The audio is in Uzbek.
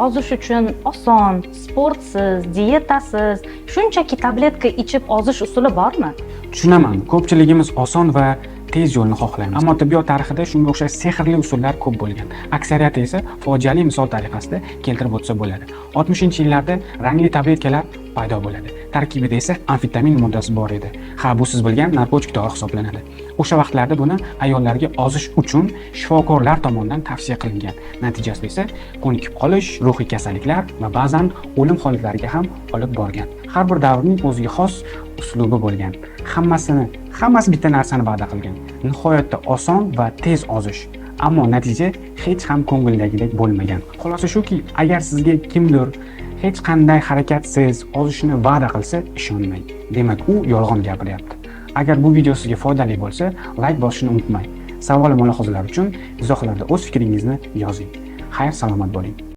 ozish uchun oson, sportsiz, dietasiz, shunchaki tabletka ichib ozish usuli bormi? Tushunaman, ko'pchiligimiz oson va tez yo'lni xohlaymiz. Ammo tibbiyot tarixida shunga o'xshash sehrli usullar ko'p bo'lgan. Aksariyati esa fojiali misol tariqasida keltirib o'tsa bo'ladi. 60-yillarda rangli tabletkalar paydo bo'ladi. Tarkibida esa amfetamin moddasi bor edi. Ha, bu siz bilgan narkotik dori hisoblanadi. O'sha vaqtlarda buni ayollarga ozish uchun shifokorlar tomonidan tavsiya qilingan. Natijasida esa ko'nikib qolish, ruhiy kasalliklar va ba'zan o'lim holatlariga ham olib borgan. Har bir davrning o'ziga xos uslubi bo'lgan. Hammasi bitta narsani va'da qilgan. Nihoyatda oson va tez ozish. Ammo natija hech ham ko'ngildagidek bo'lmagan. Xulosa shuki, agar sizga kimdir hech qanday harakatsiz ozishni va'da qilsa, ishonmang. Demak, u yolg'on gapiryapti. Agar bu video sizga foydali bo'lsa, like bosishni unutmang. Savol va mulohazalar uchun izohlarda o'z fikringizni yozing. Xayr, salomat bo'ling.